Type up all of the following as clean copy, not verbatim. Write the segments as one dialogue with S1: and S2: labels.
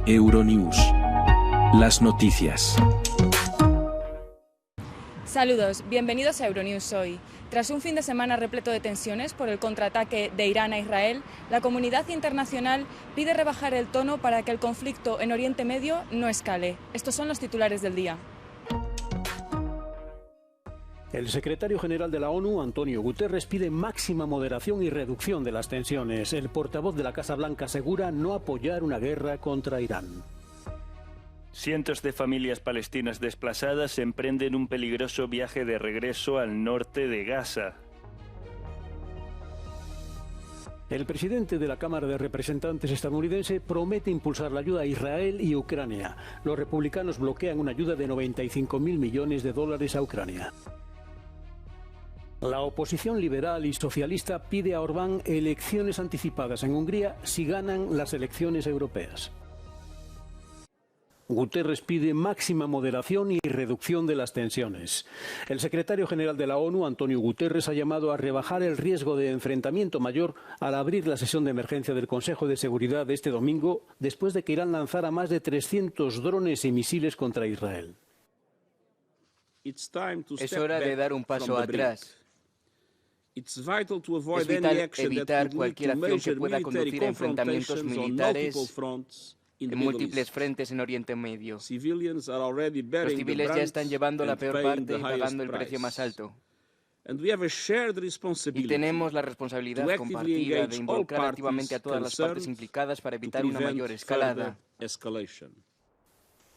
S1: Euronews. Las noticias.
S2: Saludos, bienvenidos a Euronews hoy. Tras un fin de semana repleto de tensiones por el contraataque de Irán a Israel, la comunidad internacional pide rebajar el tono para que el conflicto en Oriente Medio no escale. Estos son los titulares del día.
S3: El secretario general de la ONU, Antonio Guterres, pide máxima moderación y reducción de las tensiones. El portavoz de la Casa Blanca asegura no apoyar una guerra contra Irán.
S4: Cientos de familias palestinas desplazadas emprenden un peligroso viaje de regreso al norte de Gaza.
S3: El presidente de la Cámara de Representantes estadounidense promete impulsar la ayuda a Israel y Ucrania. Los republicanos bloquean una ayuda de 95.000 millones de dólares a Ucrania. La oposición liberal y socialista pide a Orbán elecciones anticipadas en Hungría si ganan las elecciones europeas. Guterres pide máxima moderación y reducción de las tensiones. El secretario general de la ONU, Antonio Guterres, ha llamado a rebajar el riesgo de enfrentamiento mayor al abrir la sesión de emergencia del Consejo de Seguridad de este domingo, después de que Irán lanzara más de 300 drones y misiles contra Israel.
S5: Es hora de dar un paso atrás. Es vital evitar cualquier acción que pueda conducir a enfrentamientos militares en múltiples frentes en Oriente Medio. Los civiles ya están llevando la peor parte y pagando el precio más alto. Y tenemos la responsabilidad compartida de involucrar activamente a todas las partes implicadas para evitar una mayor escalada.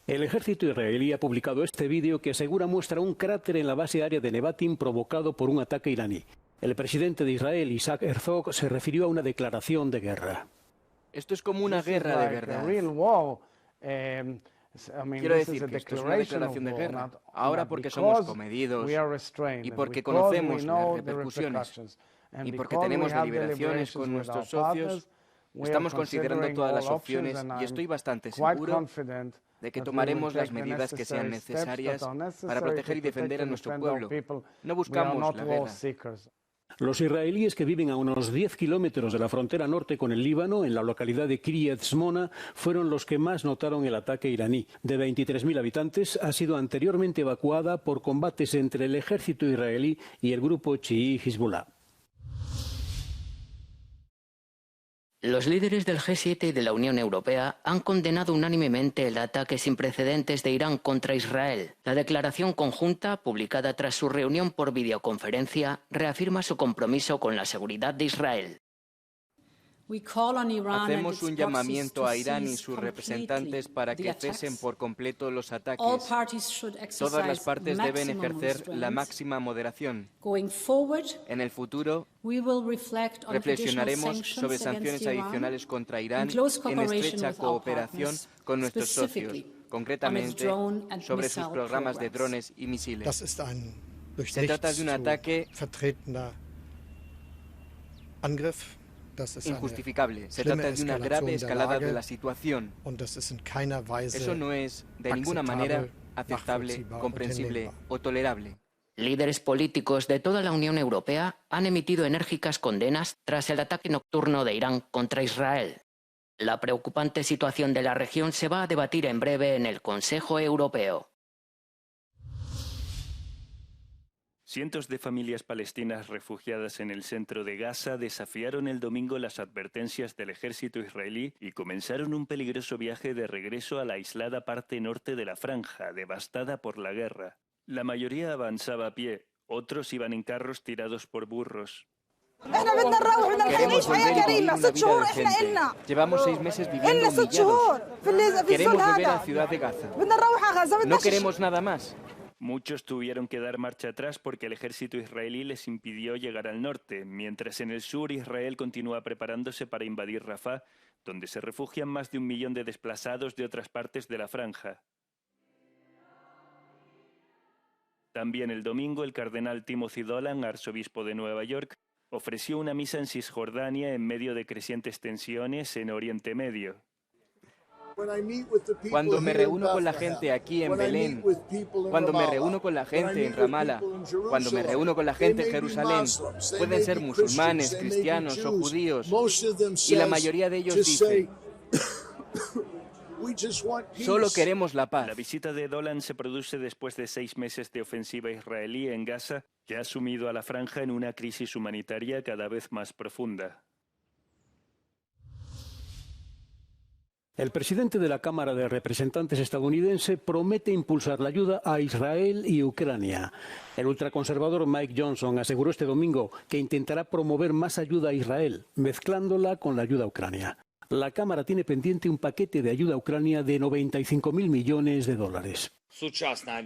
S3: El ejército israelí ha publicado este vídeo que asegura muestra un cráter en la base aérea de Nevatim provocado por un ataque iraní. El presidente de Israel, Isaac Herzog, se refirió a una declaración de guerra.
S5: Esto es como una guerra de verdad. Quiero decir que esto es una declaración de guerra. Ahora porque somos comedidos y porque conocemos las repercusiones y porque tenemos deliberaciones con nuestros socios, estamos considerando todas las opciones y estoy bastante seguro de que tomaremos las medidas que sean necesarias para proteger y defender a nuestro pueblo. No buscamos la guerra.
S3: Los israelíes que viven a unos 10 kilómetros de la frontera norte con el Líbano, en la localidad de Kiryat Shmona, fueron los que más notaron el ataque iraní. De 23.000 habitantes, ha sido anteriormente evacuada por combates entre el ejército israelí y el grupo chií Hezbollah.
S6: Los líderes del G7 y de la Unión Europea han condenado unánimemente el ataque sin precedentes de Irán contra Israel. La declaración conjunta, publicada tras su reunión por videoconferencia, reafirma su compromiso con la seguridad de Israel.
S5: Hacemos un llamamiento a Irán y sus representantes para que cesen por completo los ataques. Todas las partes deben ejercer la máxima moderación. En el futuro, reflexionaremos sobre sanciones adicionales contra Irán en estrecha cooperación con nuestros socios, concretamente sobre sus programas de drones y misiles. Se trata de un ataque injustificable. Se trata de una grave escalada de la situación. Eso no es de ninguna manera aceptable, comprensible o tolerable.
S6: Líderes políticos de toda la Unión Europea han emitido enérgicas condenas tras el ataque nocturno de Irán contra Israel. La preocupante situación de la región se va a debatir en breve en el Consejo Europeo.
S4: Cientos de familias palestinas refugiadas en el centro de Gaza desafiaron el domingo las advertencias del ejército israelí y comenzaron un peligroso viaje de regreso a la aislada parte norte de la franja, devastada por la guerra. La mayoría avanzaba a pie, otros iban en carros tirados por burros.
S5: Queremos volver y vivir una vida decente. Llevamos 6 meses viviendo humillados. Queremos volver a la ciudad de Gaza. No queremos nada más.
S4: Muchos tuvieron que dar marcha atrás porque el ejército israelí les impidió llegar al norte, mientras en el sur Israel continúa preparándose para invadir Rafah, donde se refugian más de 1 millón de desplazados de otras partes de la franja. También el domingo el cardenal Timothy Dolan, arzobispo de Nueva York, ofreció una misa en Cisjordania en medio de crecientes tensiones en Oriente Medio.
S5: Cuando me reúno con la gente aquí en Belén, cuando me reúno con la gente en Ramallah, cuando me reúno con la gente en Jerusalén, pueden ser musulmanes, cristianos o judíos, y la mayoría de ellos dice: Solo queremos la paz.
S4: La visita de Dolan se produce después de 6 meses de ofensiva israelí en Gaza, que ha sumido a la franja en una crisis humanitaria cada vez más profunda.
S3: El presidente de la Cámara de Representantes estadounidense promete impulsar la ayuda a Israel y Ucrania. El ultraconservador Mike Johnson aseguró este domingo que intentará promover más ayuda a Israel, mezclándola con la ayuda a Ucrania. La Cámara tiene pendiente un paquete de ayuda a Ucrania de 95.000 millones de dólares.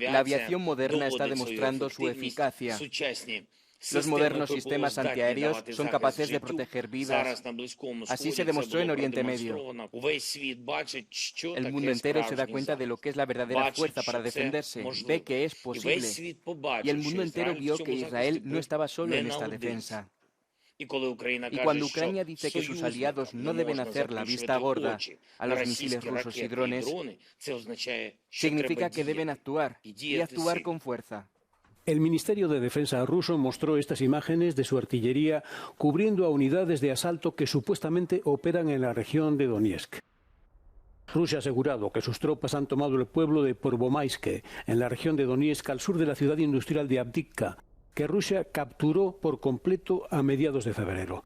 S5: La aviación moderna está demostrando su eficacia. Los modernos sistemas antiaéreos son capaces de proteger vidas. Así se demostró en Oriente Medio. El mundo entero se da cuenta de lo que es la verdadera fuerza para defenderse, ve que es posible. Y el mundo entero vio que Israel no estaba solo en esta defensa. Y cuando Ucrania dice que sus aliados no deben hacer la vista gorda a los misiles rusos y drones, significa que deben actuar, y actuar con fuerza.
S3: El Ministerio de Defensa ruso mostró estas imágenes de su artillería cubriendo a unidades de asalto que supuestamente operan en la región de Donetsk. Rusia ha asegurado que sus tropas han tomado el pueblo de Porvomayske, en la región de Donetsk, al sur de la ciudad industrial de Avdiivka, que Rusia capturó por completo a mediados de febrero.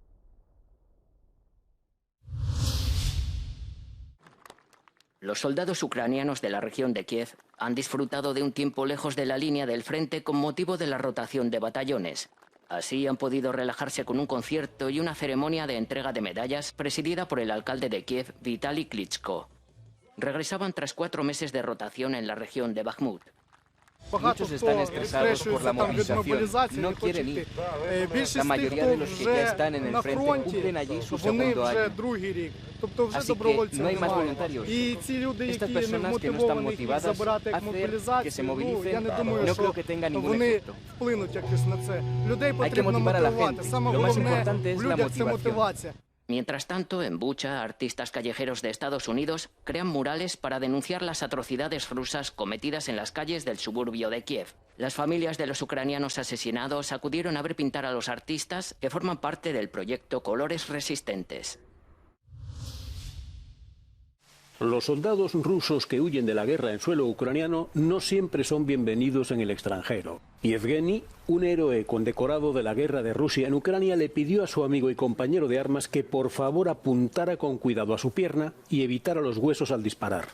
S6: Los soldados ucranianos de la región de Kiev han disfrutado de un tiempo lejos de la línea del frente con motivo de la rotación de batallones. Así han podido relajarse con un concierto y una ceremonia de entrega de medallas presidida por el alcalde de Kiev, Vitali Klitschko. Regresaban tras 4 meses de rotación en la región de Bakhmut.
S5: Muchos están estresados por la movilización, no quieren ir. La mayoría de los que ya están en el frente cumplen allí su segundo año. Así que no hay más voluntarios. Estas personas que no están motivadas a hacer que se movilicen, no creo que tengan ningún efecto. Hay que motivar a la gente. Lo más importante es la motivación.
S6: Mientras tanto, en Bucha, artistas callejeros de Estados Unidos crean murales para denunciar las atrocidades rusas cometidas en las calles del suburbio de Kiev. Las familias de los ucranianos asesinados acudieron a ver pintar a los artistas que forman parte del proyecto Colores Resistentes.
S3: Los soldados rusos que huyen de la guerra en suelo ucraniano no siempre son bienvenidos en el extranjero. Yevgeny, un héroe condecorado de la guerra de Rusia en Ucrania, le pidió a su amigo y compañero de armas que por favor apuntara con cuidado a su pierna y evitara los huesos al disparar.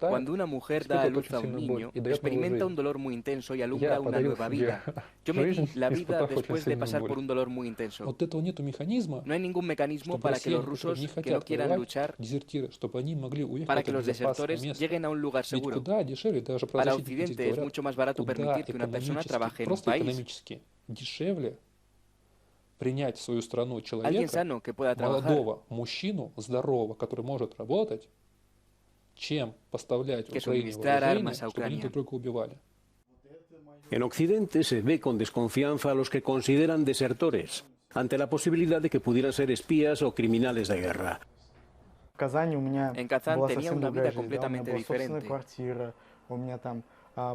S5: Cuando una mujer da a luz a un niño, experimenta un dolor muy intenso y alumbra una nueva vida. Yo me di la vida después de pasar por un dolor muy intenso. No hay ningún mecanismo para que los rusos que no quieran luchar, para que los desertores lleguen a un lugar seguro. Para Occidente es mucho más barato permitir que una persona trabaje en un país. Alguien sano que pueda trabajar. Que suministrar armas a Ucrania.
S3: En Occidente se ve con desconfianza a los que consideran desertores, ante la posibilidad de que pudieran ser espías o criminales de guerra.
S5: En Kazán tenía una vida completamente diferente.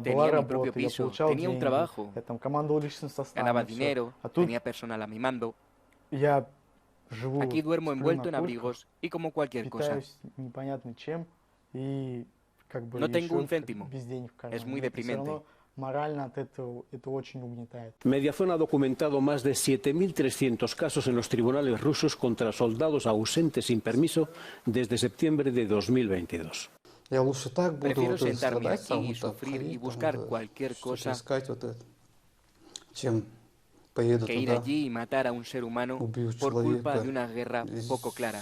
S5: Tenía mi propio piso, tenía un trabajo, ganaba dinero, tenía personal a mi mando. Aquí duermo envuelto en abrigos y como cualquier cosa. No tengo un céntimo. Es muy deprimente.
S3: Mediazona ha documentado más de 7.300 casos en los tribunales rusos contra soldados ausentes sin permiso desde septiembre de 2022.
S5: Prefiero sentarme aquí y sufrir y buscar cualquier cosa que ir allí y matar a un ser humano por culpa de una guerra poco clara.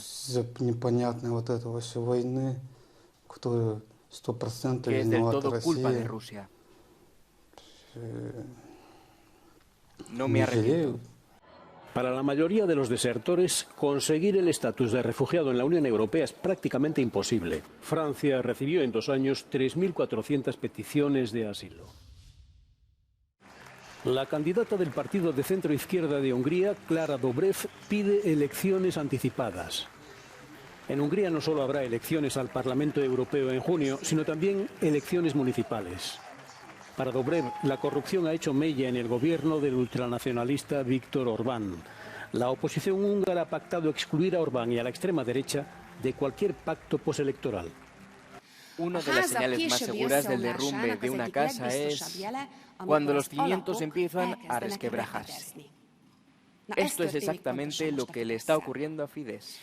S5: Que es del todo culpa de Rusia. No me arrepiento.
S3: Para la mayoría de los desertores, conseguir el estatus de refugiado en la Unión Europea es prácticamente imposible. Francia recibió en 2 años 3.400 peticiones de asilo. La candidata del partido de centro-izquierda de Hungría, Klára Dobrev, pide elecciones anticipadas. En Hungría no solo habrá elecciones al Parlamento Europeo en junio, sino también elecciones municipales. Para Dobrev, la corrupción ha hecho mella en el gobierno del ultranacionalista Viktor Orbán. La oposición húngara ha pactado excluir a Orbán y a la extrema derecha de cualquier pacto postelectoral.
S5: Una de las señales más seguras del derrumbe de una casa es cuando los cimientos empiezan a resquebrajarse. Esto es exactamente lo que le está ocurriendo a Fidesz.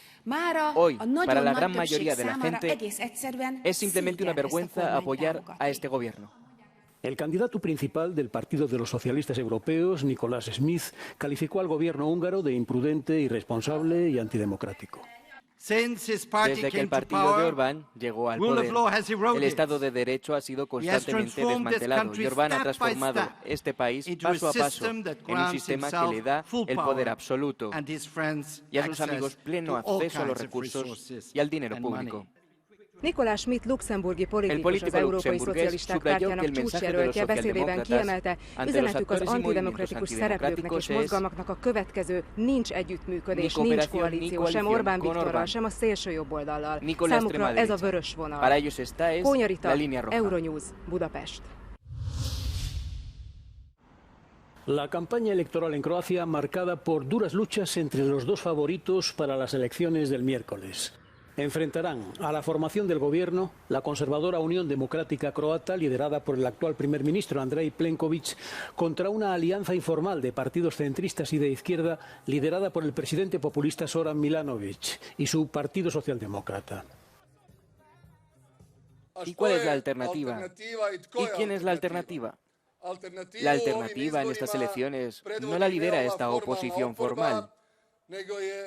S5: Hoy, para la gran mayoría de la gente, es simplemente una vergüenza apoyar a este gobierno.
S3: El candidato principal del Partido de los Socialistas Europeos, Nicolás Smith, calificó al gobierno húngaro de imprudente, irresponsable y antidemocrático.
S5: Desde que el partido de Orbán llegó al poder, el Estado de Derecho ha sido constantemente desmantelado y Orbán ha transformado este país paso a paso en un sistema que le da el poder absoluto y a sus amigos pleno acceso a los recursos y al dinero público.
S7: Nicolás Schmidt, luxemburgi politikus, az Európai Szocialisták Pártjának csúcsjelöltje, beszédében kiemelte, üzenetük az antidemokratikus szereplőknek és mozgalmaknak a következő: nincs együttműködés, nincs koalíció, sem Orbán Viktorral, sem a szélsőjobboldallal. Számukra ez a vörös vonal. Kónya Rita, Euronews, Budapest.
S3: La campaña electoral en Croacia marcada por duras luchas entre los dos favoritos para las elecciones del miércoles. Enfrentarán a la formación del gobierno la conservadora Unión Democrática Croata, liderada por el actual primer ministro Andrej Plenković, contra una alianza informal de partidos centristas y de izquierda, liderada por el presidente populista Zoran Milanović y su Partido Socialdemócrata.
S5: ¿Y cuál es la alternativa? ¿Y quién es la alternativa? La alternativa en estas elecciones no la lidera esta oposición formal.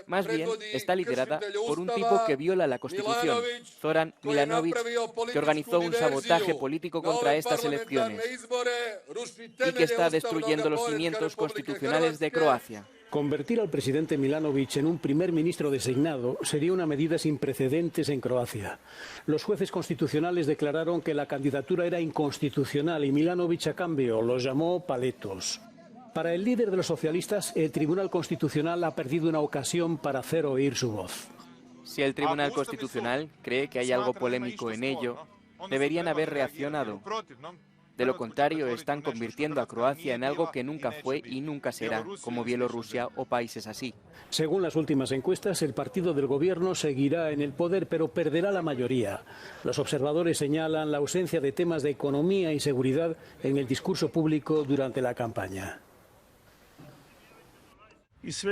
S5: Más bien, está liderada por un tipo que viola la Constitución, Zoran Milanović, que organizó un sabotaje político contra estas elecciones y que está destruyendo los cimientos constitucionales de Croacia.
S3: Convertir al presidente Milanović en un primer ministro designado sería una medida sin precedentes en Croacia. Los jueces constitucionales declararon que la candidatura era inconstitucional y Milanović, a cambio, los llamó paletos. Para el líder de los socialistas, el Tribunal Constitucional ha perdido una ocasión para hacer oír su voz.
S5: Si el Tribunal Constitucional cree que hay algo polémico en ello, deberían haber reaccionado. De lo contrario, están convirtiendo a Croacia en algo que nunca fue y nunca será, como Bielorrusia o países así.
S3: Según las últimas encuestas, el partido del gobierno seguirá en el poder, pero perderá la mayoría. Los observadores señalan la ausencia de temas de economía y seguridad en el discurso público durante la campaña.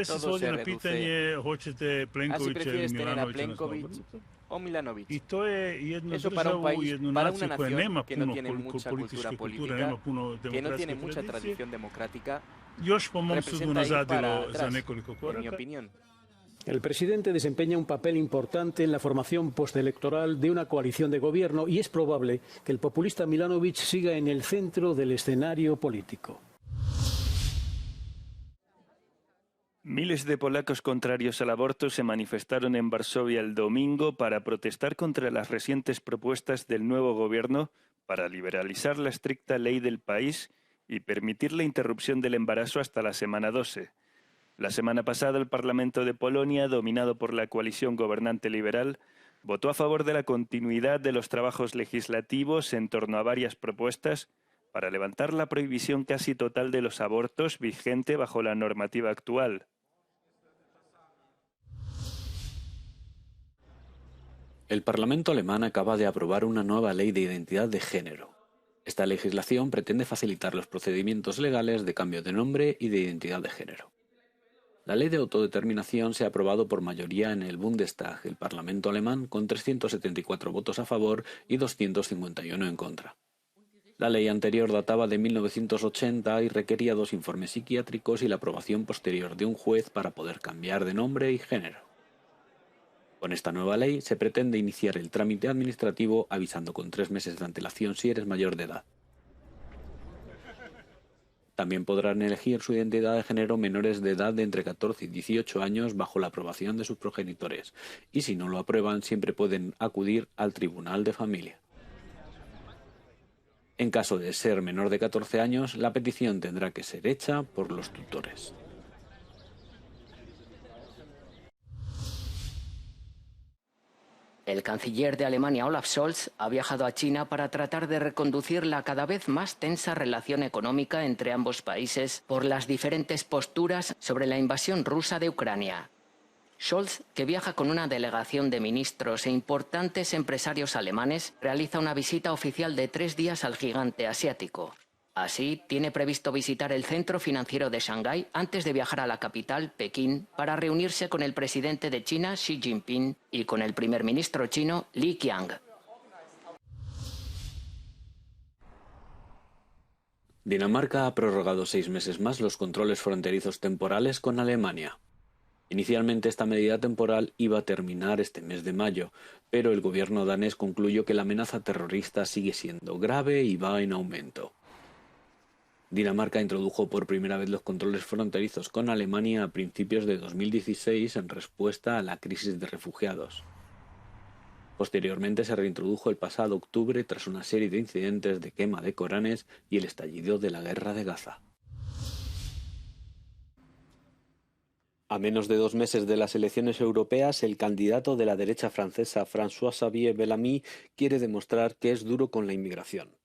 S5: Todo se reduce a si prefieres tener a Plenković o Milanović. Eso para un país, para una nación que no tiene mucha cultura política, que no tiene mucha tradición democrática, representa ir para atrás, en mi opinión.
S3: El presidente desempeña un papel importante en la formación postelectoral de una coalición de gobierno y es probable que el populista Milanović siga en el centro del escenario político.
S4: Miles de polacos contrarios al aborto se manifestaron en Varsovia el domingo para protestar contra las recientes propuestas del nuevo gobierno para liberalizar la estricta ley del país y permitir la interrupción del embarazo hasta la semana 12. La semana pasada el Parlamento de Polonia, dominado por la coalición gobernante liberal, votó a favor de la continuidad de los trabajos legislativos en torno a varias propuestas para levantar la prohibición casi total de los abortos vigente bajo la normativa actual.
S8: El Parlamento alemán acaba de aprobar una nueva ley de identidad de género. Esta legislación pretende facilitar los procedimientos legales de cambio de nombre y de identidad de género. La ley de autodeterminación se ha aprobado por mayoría en el Bundestag, el Parlamento alemán, con 374 votos a favor y 251 en contra. La ley anterior databa de 1980 y requería 2 informes psiquiátricos y la aprobación posterior de un juez para poder cambiar de nombre y género. Con esta nueva ley se pretende iniciar el trámite administrativo avisando con 3 meses de antelación si eres mayor de edad. También podrán elegir su identidad de género menores de edad de entre 14 y 18 años bajo la aprobación de sus progenitores, y si no lo aprueban siempre pueden acudir al Tribunal de Familia. En caso de ser menor de 14 años, la petición tendrá que ser hecha por los tutores.
S6: El canciller de Alemania, Olaf Scholz, ha viajado a China para tratar de reconducir la cada vez más tensa relación económica entre ambos países por las diferentes posturas sobre la invasión rusa de Ucrania. Scholz, que viaja con una delegación de ministros e importantes empresarios alemanes, realiza una visita oficial de 3 días al gigante asiático. Así, tiene previsto visitar el centro financiero de Shanghái antes de viajar a la capital, Pekín, para reunirse con el presidente de China, Xi Jinping, y con el primer ministro chino, Li Qiang.
S8: Dinamarca ha prorrogado 6 meses más los controles fronterizos temporales con Alemania. Inicialmente esta medida temporal iba a terminar este mes de mayo, pero el gobierno danés concluyó que la amenaza terrorista sigue siendo grave y va en aumento. Dinamarca introdujo por primera vez los controles fronterizos con Alemania a principios de 2016 en respuesta a la crisis de refugiados. Posteriormente se reintrodujo el pasado octubre tras una serie de incidentes de quema de Coranes y el estallido de la guerra de Gaza. A menos de 2 meses de las elecciones europeas, el candidato de la derecha francesa François-Xavier Bellamy quiere demostrar que es duro con la inmigración.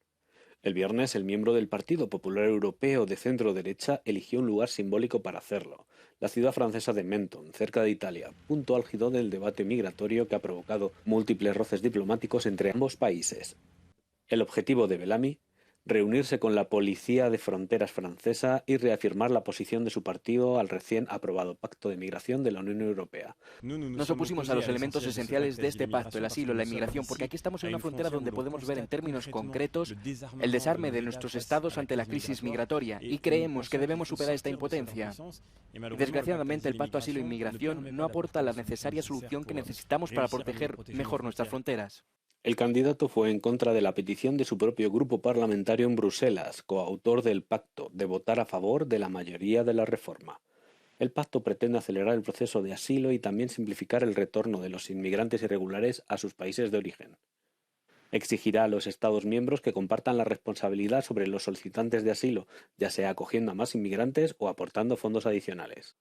S8: El viernes, el miembro del Partido Popular Europeo de centro-derecha eligió un lugar simbólico para hacerlo, la ciudad francesa de Menton, cerca de Italia, punto álgido del debate migratorio que ha provocado múltiples roces diplomáticos entre ambos países. El objetivo de Bellamy: reunirse con la Policía de Fronteras francesa y reafirmar la posición de su partido al recién aprobado Pacto de Migración de la Unión Europea.
S5: Nos opusimos a los elementos esenciales de este pacto, el asilo, la inmigración, porque aquí estamos en una frontera donde podemos ver en términos concretos el desarme de nuestros estados ante la crisis migratoria, y creemos que debemos superar esta impotencia. Y desgraciadamente el Pacto Asilo-Inmigración no aporta la necesaria solución que necesitamos para proteger mejor nuestras fronteras.
S8: El candidato fue en contra de la petición de su propio grupo parlamentario en Bruselas, coautor del pacto, de votar a favor de la mayoría de la reforma. El pacto pretende acelerar el proceso de asilo y también simplificar el retorno de los inmigrantes irregulares a sus países de origen. Exigirá a los Estados miembros que compartan la responsabilidad sobre los solicitantes de asilo, ya sea acogiendo a más inmigrantes o aportando fondos adicionales.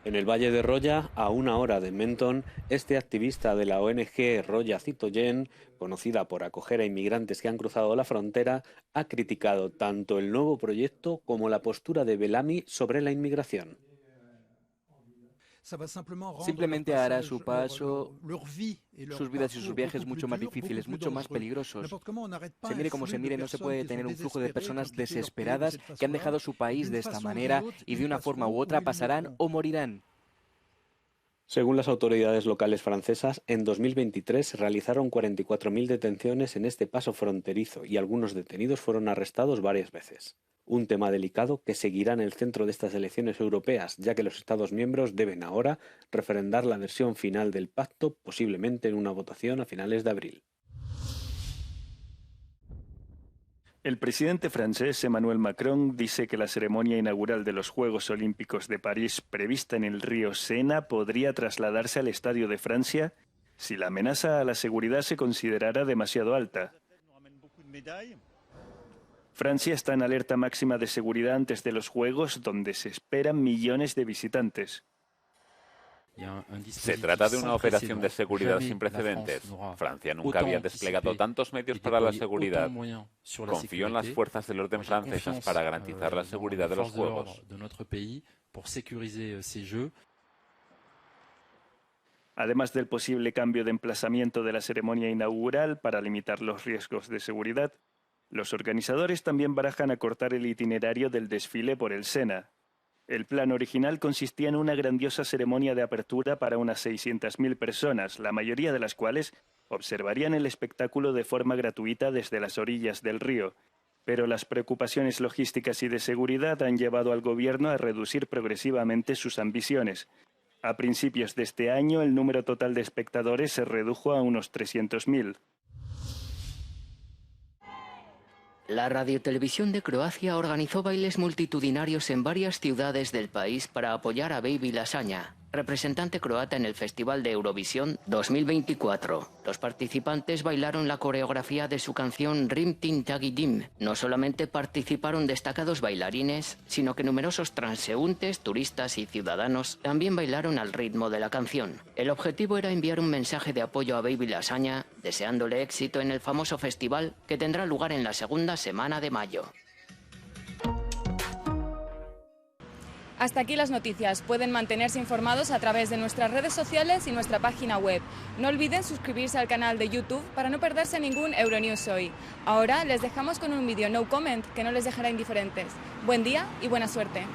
S8: En el Valle de Roya, a 1 hora de Menton, este activista de la ONG Roya Citoyen, conocida por acoger a inmigrantes que han cruzado la frontera, ha criticado tanto el nuevo proyecto como la postura de Bellamy sobre la inmigración.
S5: Simplemente hará su paso, sus vidas y sus viajes mucho más difíciles, mucho más peligrosos. Se mire como se mire, no se puede detener un flujo de personas desesperadas que han dejado su país de esta manera y de una forma u otra pasarán o morirán.
S8: Según las autoridades locales francesas, en 2023 se realizaron 44.000 detenciones en este paso fronterizo y algunos detenidos fueron arrestados varias veces. Un tema delicado que seguirá en el centro de estas elecciones europeas, ya que los Estados miembros deben ahora referendar la versión final del pacto, posiblemente en una votación a finales de abril.
S4: El presidente francés Emmanuel Macron dice que la ceremonia inaugural de los Juegos Olímpicos de París prevista en el río Sena podría trasladarse al Estadio de Francia si la amenaza a la seguridad se considerara demasiado alta. Francia está en alerta máxima de seguridad antes de los Juegos, donde se esperan millones de visitantes.
S9: Se trata de una operación de seguridad sin precedentes. Francia nunca había desplegado tantos medios para la seguridad. Confío en las fuerzas del orden francesas para garantizar la seguridad de los Juegos.
S4: Además del posible cambio de emplazamiento de la ceremonia inaugural para limitar los riesgos de seguridad, los organizadores también barajan acortar el itinerario del desfile por el Sena. El plan original consistía en una grandiosa ceremonia de apertura para unas 600.000 personas, la mayoría de las cuales observarían el espectáculo de forma gratuita desde las orillas del río. Pero las preocupaciones logísticas y de seguridad han llevado al gobierno a reducir progresivamente sus ambiciones. A principios de este año, el número total de espectadores se redujo a unos 300.000.
S6: La Radiotelevisión de Croacia organizó bailes multitudinarios en varias ciudades del país para apoyar a Baby Lasagna, representante croata en el Festival de Eurovisión 2024. Los participantes bailaron la coreografía de su canción Rim Tin Tagi Dim. No solamente participaron destacados bailarines, sino que numerosos transeúntes, turistas y ciudadanos también bailaron al ritmo de la canción. El objetivo era enviar un mensaje de apoyo a Baby Lasagna, deseándole éxito en el famoso festival que tendrá lugar en la segunda semana de mayo.
S2: Hasta aquí las noticias. Pueden mantenerse informados a través de nuestras redes sociales y nuestra página web. No olviden suscribirse al canal de YouTube para no perderse ningún Euronews Hoy. Ahora les dejamos con un vídeo no comment que no les dejará indiferentes. Buen día y buena suerte.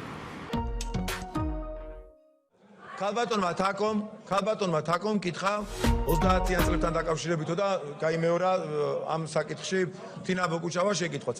S10: ქალბატონმა თაკომ კითხა 30-იან წლებთან დაკავშირებითო და გაიმეორა ამ საკითხში თინა ბოკუჩავა შეკითხვაც.